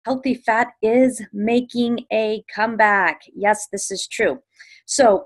Healthy fat is making a comeback. Yes, this is true. So,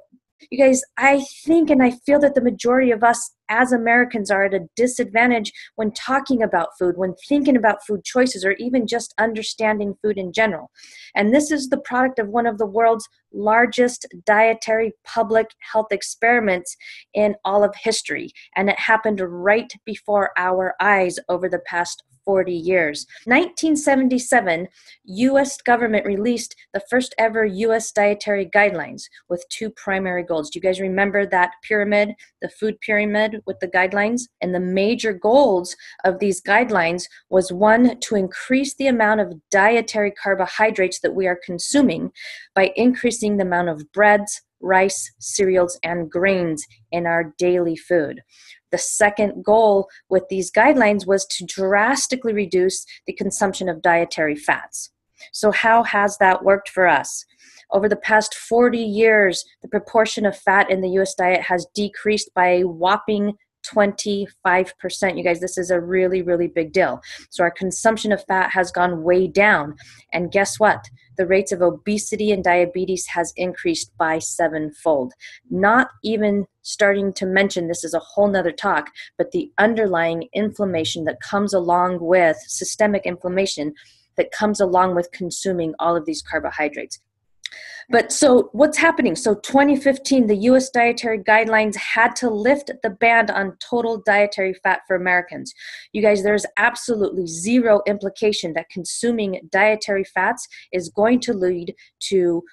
you guys, I think and I feel that the majority of us as Americans are at a disadvantage when talking about food, when thinking about food choices, or even just understanding food in general. And this is the product of one of the world's largest dietary public health experiments in all of history. And it happened right before our eyes over the past 40 years. 1977, U.S. government released the first ever U.S. dietary guidelines with two primary goals. Do you guys remember that pyramid, the food pyramid with the guidelines? And the major goals of these guidelines was, one, to increase the amount of dietary carbohydrates that we are consuming by increasing the amount of breads, rice, cereals, and grains in our daily food. The second goal with these guidelines was to drastically reduce the consumption of dietary fats. So how has that worked for us? Over the past 40 years, the proportion of fat in the U.S. diet has decreased by a whopping 25%. You guys, this is a really, really big deal. So our consumption of fat has gone way down. And guess what? The rates of obesity and diabetes has increased by 7-fold. Not even starting to mention, this is a whole nother talk, but the underlying inflammation that comes along with systemic inflammation that comes along with consuming all of these carbohydrates. But so what's happening? So 2015, the U.S. dietary guidelines had to lift the ban on total dietary fat for Americans. You guys, there's absolutely zero implication that consuming dietary fats is going to lead to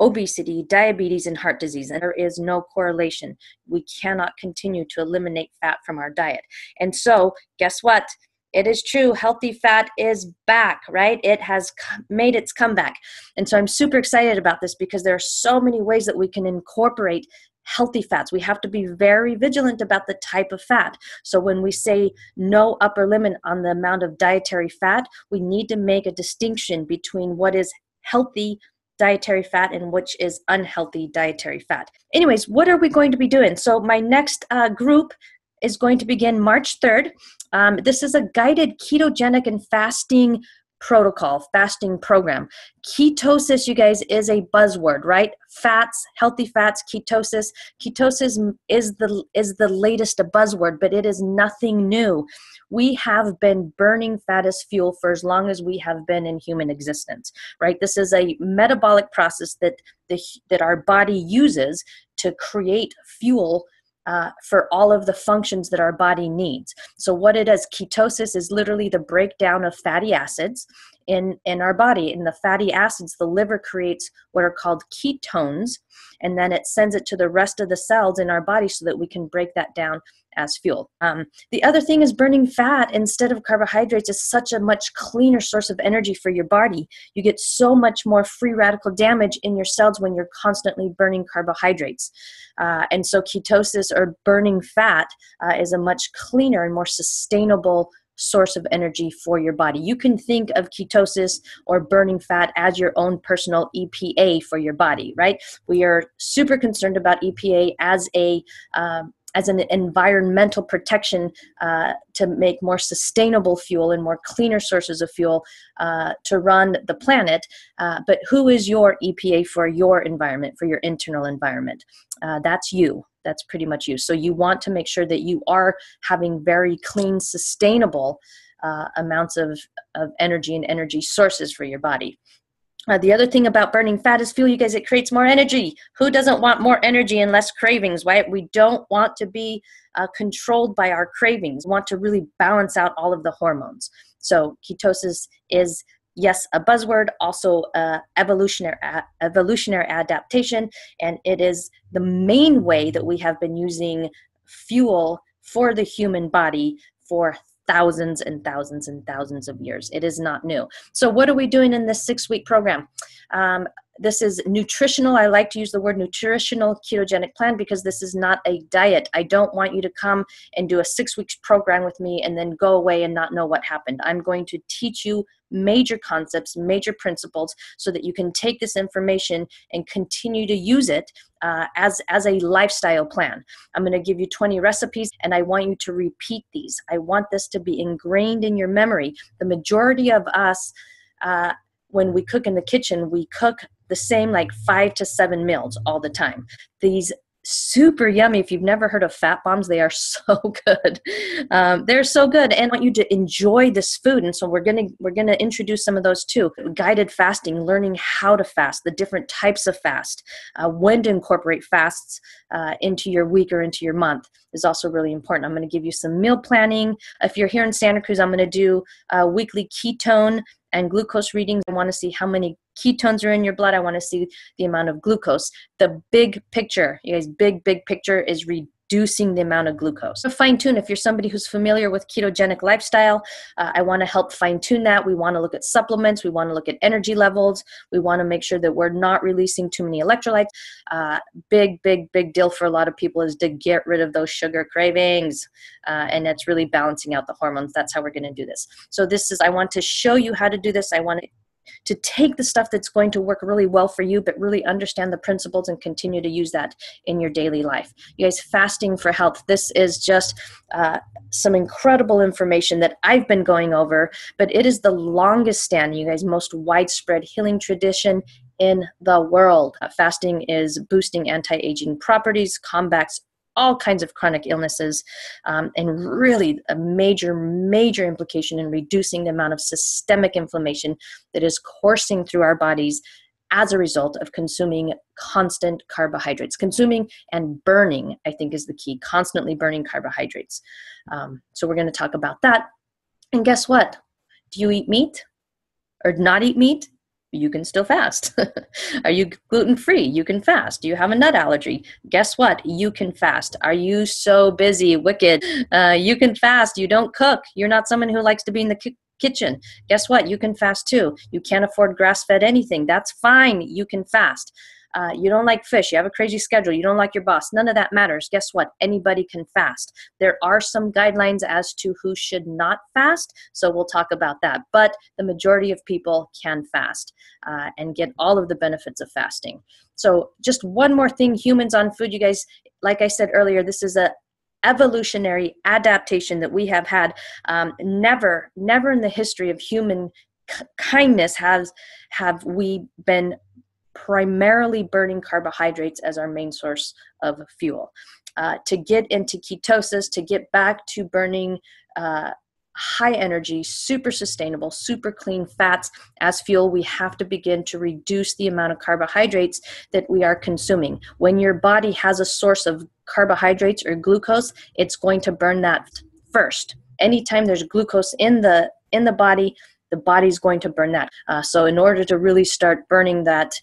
obesity, diabetes, and heart disease. And there is no correlation. We cannot continue to eliminate fat from our diet. And so guess what? It is true. Healthy fat is back, right? It has made its comeback. And so I'm super excited about this because there are so many ways that we can incorporate healthy fats. We have to be very vigilant about the type of fat. So when we say no upper limit on the amount of dietary fat, we need to make a distinction between what is healthy dietary fat and which is unhealthy dietary fat. Anyways, what are we going to be doing? So my next group is going to begin March 3rd. This is a guided ketogenic and fasting protocol, fasting program. Ketosis, you guys, is a buzzword, right? Fats, healthy fats, ketosis. Ketosis is the latest buzzword, but it is nothing new. We have been burning fat as fuel for as long as we have been in human existence, right? This is a metabolic process that our body uses to create fuel for all of the functions that our body needs. So what it is, ketosis is literally the breakdown of fatty acids in our body. In the fatty acids, the liver creates what are called ketones, and then it sends it to the rest of the cells in our body so that we can break that down as fuel. The other thing is burning fat instead of carbohydrates is such a much cleaner source of energy for your body. You get so much more free radical damage in your cells when you're constantly burning carbohydrates. And so ketosis, or burning fat, is a much cleaner and more sustainable source of energy for your body. You can think of ketosis or burning fat as your own personal EPA for your body, right? We are super concerned about EPA as an environmental protection to make more sustainable fuel and more cleaner sources of fuel to run the planet. But who is your EPA for your environment, for your internal environment? That's you. That's pretty much you. So you want to make sure that you are having very clean, sustainable amounts of energy and energy sources for your body. The other thing about burning fat as fuel, you guys, it creates more energy. Who doesn't want more energy and less cravings, right? We don't want to be controlled by our cravings. We want to really balance out all of the hormones. So ketosis is, yes, a buzzword, also evolutionary adaptation, and it is the main way that we have been using fuel for the human body for thousands and thousands and thousands of years. It is not new. So what are we doing in this 6-week program? This is nutritional. I like to use the word nutritional ketogenic plan because this is not a diet. I don't want you to come and do a 6-week program with me and then go away and not know what happened. I'm going to teach you major concepts, major principles, so that you can take this information and continue to use it as a lifestyle plan. I'm going to give you 20 recipes, and I want you to repeat these. I want this to be ingrained in your memory. The majority of us when we cook in the kitchen, we cook the same like 5 to 7 meals all the time. These super yummy. If you've never heard of fat bombs, they are so good. They're so good, and I want you to enjoy this food. And so we're gonna introduce some of those too. Guided fasting, learning how to fast, the different types of fast, when to incorporate fasts into your week or into your month is also really important. I'm going to give you some meal planning. If you're here in Santa Cruz, I'm going to do weekly ketone and glucose readings. I want to see how many ketones are in your blood. I want to see the amount of glucose. The big picture, you guys, big picture is reducing the amount of glucose. So fine tune, if you're somebody who's familiar with ketogenic lifestyle, I want to help fine tune that. We want to look at supplements. We want to look at energy levels. We want to make sure that we're not releasing too many electrolytes. Big deal for a lot of people is to get rid of those sugar cravings. And that's really balancing out the hormones. That's how we're going to do this. So I want to show you how to do this. I want to take the stuff that's going to work really well for you, but really understand the principles and continue to use that in your daily life. You guys, fasting for health. This is just some incredible information that I've been going over, but it is the longest standing, you guys, most widespread healing tradition in the world. Fasting is boosting anti-aging properties, combats all kinds of chronic illnesses, and really a major implication in reducing the amount of systemic inflammation that is coursing through our bodies as a result of consuming constant carbohydrates. Consuming and burning, I think, is the key, constantly burning carbohydrates. So we're going to talk about that. And guess what? Do you eat meat or not eat meat? You can still fast. Are you gluten-free? You can fast. Do you have a nut allergy? Guess what? You can fast. Are you so busy, wicked? You can fast. You don't cook. You're not someone who likes to be in the kitchen. Guess what? You can fast too. You can't afford grass-fed anything. That's fine. You can fast. You don't like fish. You have a crazy schedule. You don't like your boss. None of that matters. Guess what? Anybody can fast. There are some guidelines as to who should not fast, so we'll talk about that. But the majority of people can fast and get all of the benefits of fasting. So just one more thing, humans on food, you guys, like I said earlier, this is a evolutionary adaptation that we have had. Never in the history of human kindness have we been primarily burning carbohydrates as our main source of fuel. To get into ketosis, to get back to burning high energy, super sustainable, super clean fats as fuel, we have to begin to reduce the amount of carbohydrates that we are consuming. When your body has a source of carbohydrates or glucose, it's going to burn that first. Anytime there's glucose in the body, the body's going to burn that. So in order to really start burning that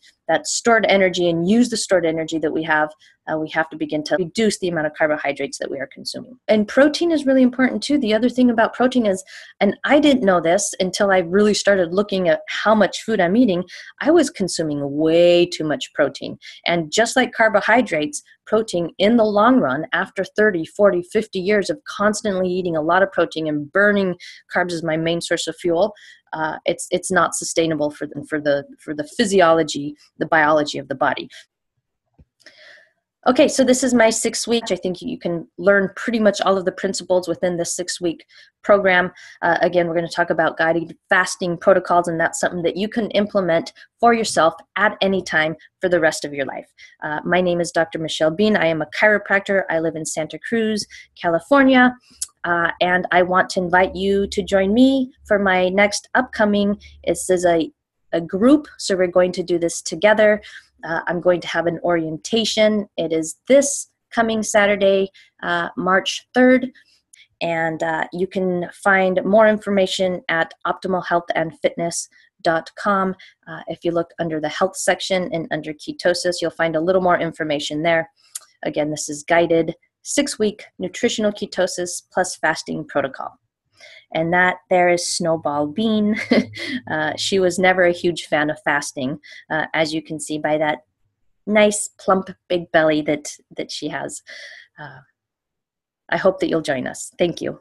stored energy and use the stored energy that we have to begin to reduce the amount of carbohydrates that we are consuming. And protein is really important too. The other thing about protein is, and I didn't know this until I really started looking at how much food I'm eating, I was consuming way too much protein. And just like carbohydrates, protein in the long run, after 30, 40, 50 years of constantly eating a lot of protein and burning carbs as my main source of fuel, it's not sustainable for the physiology, the biology of the body. Okay, so this is my 6 week. I think you can learn pretty much all of the principles within this 6-week program. Again, we're going to talk about guided fasting protocols, and that's something that you can implement for yourself at any time for the rest of your life. My name is Dr. Michelle Bean. I am a chiropractor. I live in Santa Cruz, California. And I want to invite you to join me for my next upcoming. This is a group, so we're going to do this together. I'm going to have an orientation. It is this coming Saturday, March 3rd. And you can find more information at optimalhealthandfitness.com. If you look under the health section and under ketosis, you'll find a little more information there. Again, this is guided 6-week nutritional ketosis plus fasting protocol. And that there is Snowball Bean. She was never a huge fan of fasting, as you can see by that nice plump big belly that she has. I hope that you'll join us. Thank you.